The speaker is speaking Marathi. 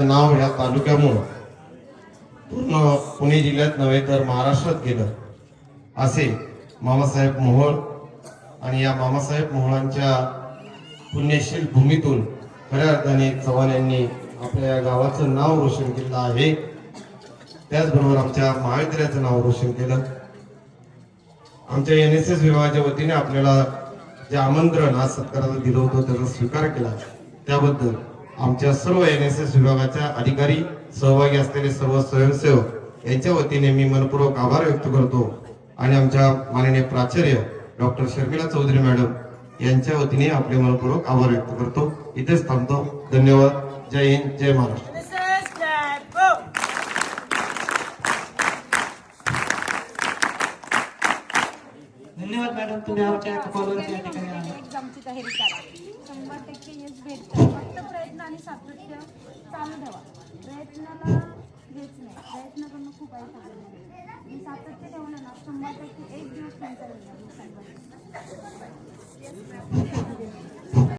नाव या तालुक्यामुळे पूर्ण पुणे जिल्ह्यात नव्हे तर महाराष्ट्रात गेलं असे मामासाहेब मोहोळ आणि या मामासाहेब मोहोळांच्या पुण्यशील भूमीतून खऱ्या अर्थाने चव्हाण यांनी आपल्या या गावाचं नाव रोशन केलं आहे. त्याचबरोबर आमच्या महाविद्यालयाचं नाव रोशन केलं. आमच्या NSS विभागाच्या वतीने आपल्याला जे आमंत्रण आज सत्काराला दिलं होतं त्याचा स्वीकार केला त्याबद्दल आमच्या सर्व NSS विभागाच्या अधिकारी सहभागी असलेले सर्व स्वयंसेवक यांच्या वतीने मी मनपूर्वक आभार व्यक्त करतो आणि आमच्या माननीय प्राचार्य डॉक्टर शर्मिला चौधरी मॅडम यांच्या वतीने आपले मनपूर्वक आभार व्यक्त करतो. इथेच थांबतो. धन्यवाद. जय हिंद, जय महाराष्ट्र. धन्यवाद मॅडम, तुम्ही आमच्या कॉलवरती या ठिकाणी आला. एक्झामची तयारी करा. 100% यश भेटतं. फक्त प्रयत्न आणि सातत्य चालू ठेवा. प्रयत्नाला हेच नाही, प्रयत्न करणं खूप आहे आणि सातत्य ठेवलं ना 100% एक दिवस तुमचा